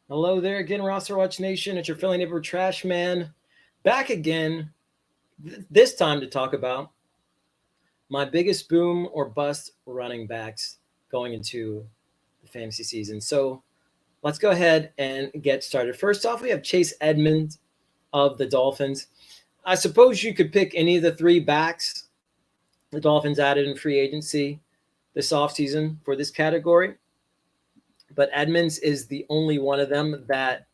Hello there again, RosterWatch Nation. It's your Philly neighbor Trash Man, back again. This time to talk about my biggest boom or bust running backs going into the fantasy season. So let's go ahead and get started. First off, we have Chase Edmund of the Dolphins. I suppose you could pick any of the three backs the Dolphins added in free agency this offseason for this category, but Edmonds is the only one of them that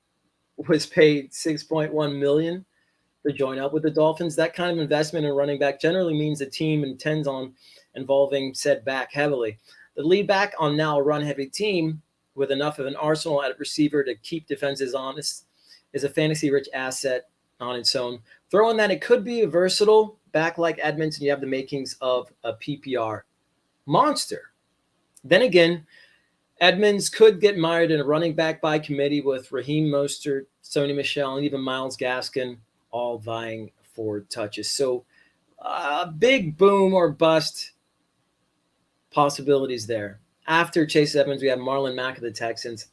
was paid $6.1 million to join up with the Dolphins. That kind of investment in running back generally means the team intends on involving said back heavily. The lead back on now a run-heavy team with enough of an arsenal at receiver to keep defenses honest is a fantasy-rich asset on its own. Throw in that it could be a versatile back like Edmonds, and you have the makings of a PPR monster. Then again, Edmonds could get mired in a running back by committee with Raheem Mostert, Sony Michel, and even Myles Gaskin all vying for touches. So big boom or bust possibilities there. After Chase Edmonds, we have Marlon Mack of the Texans.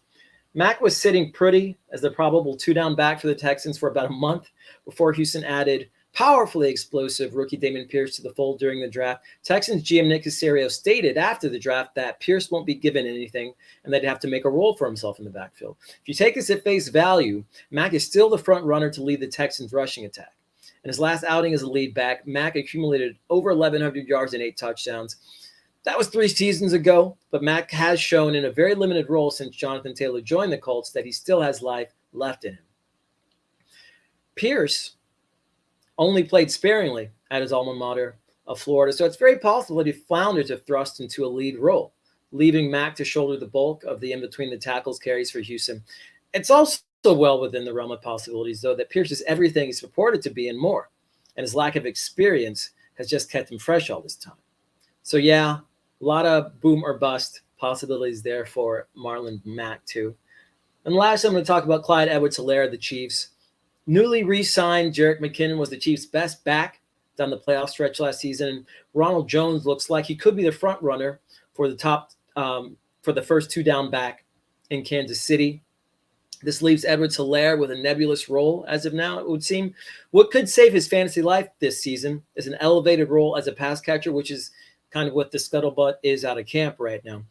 Mack was sitting pretty as the probable two-down back for the Texans for about a month before Houston added powerfully explosive rookie Dameon Pierce to the fold during the draft. Texans GM Nick Caserio stated after the draft that Pierce won't be given anything and they'd have to make a role for himself in the backfield. If you take this at face value, Mack is still the front runner to lead the Texans rushing attack. In his last outing as a lead back, Mack accumulated over 1,100 yards and 8 touchdowns. That was 3 seasons ago, but Mack has shown in a very limited role since Jonathan Taylor joined the Colts that he still has life left in him. Pierce only played sparingly at his alma mater of Florida, so it's very possible that he flounders if thrust into a lead role, leaving Mack to shoulder the bulk of the in-between-the-tackles carries for Houston. It's also well within the realm of possibilities, though, that Pierce is everything he's purported to be and more, and his lack of experience has just kept him fresh all this time. So, yeah, a lot of boom or bust possibilities there for Marlon Mack, too. And last, I'm going to talk about Clyde Edwards-Helaire of the Chiefs. Newly re-signed Jerick McKinnon was the Chiefs' best back down the playoff stretch last season. Ronald Jones looks like he could be the front runner for the first two-down back in Kansas City. This leaves Edwards-Helaire with a nebulous role as of now, it would seem. What could save his fantasy life this season is an elevated role as a pass catcher, which is kind of what the scuttlebutt is out of camp right now.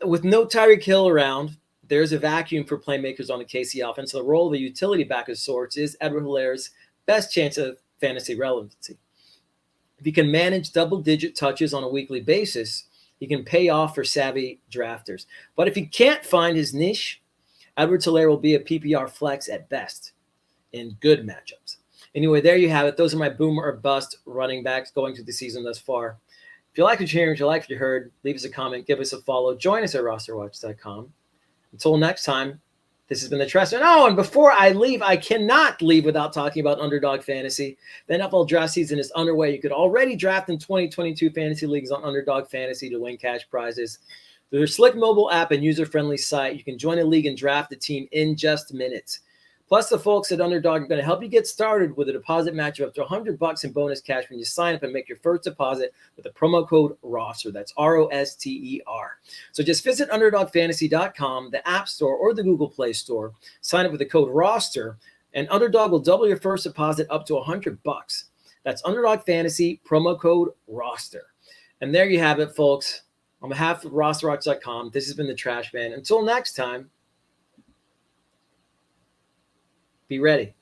With no Tyreek Hill around, there's a vacuum for playmakers on the KC offense. So the role of a utility back of sorts is Edwards-Helaire's best chance of fantasy relevancy. If he can manage double-digit touches on a weekly basis, he can pay off for savvy drafters. But if he can't find his niche, Edwards-Helaire will be a PPR flex at best in good matchups. Anyway, there you have it. Those are my boom or bust running backs going through the season thus far. If you like what you're hearing, if you like what you heard, leave us a comment, give us a follow. Join us at RosterWatch.com. Until next time, this has been the Trash Man. Oh, and before I leave, I cannot leave without talking about Underdog Fantasy. The NFL draft season is underway. You could already draft in 2022 fantasy leagues on Underdog Fantasy to win cash prizes. Through their slick mobile app and user-friendly site, you can join a league and draft a team in just minutes. Plus, the folks at Underdog are going to help you get started with a deposit match of up to $100 in bonus cash when you sign up and make your first deposit with the promo code ROSTER. That's ROSTER. So just visit UnderdogFantasy.com, the App Store, or the Google Play Store. Sign up with the code ROSTER, and Underdog will double your first deposit up to $100. That's Underdog Fantasy, promo code ROSTER. And there you have it, folks. On behalf of RosterWatch.com, this has been the Trash Man. Until next time, be ready.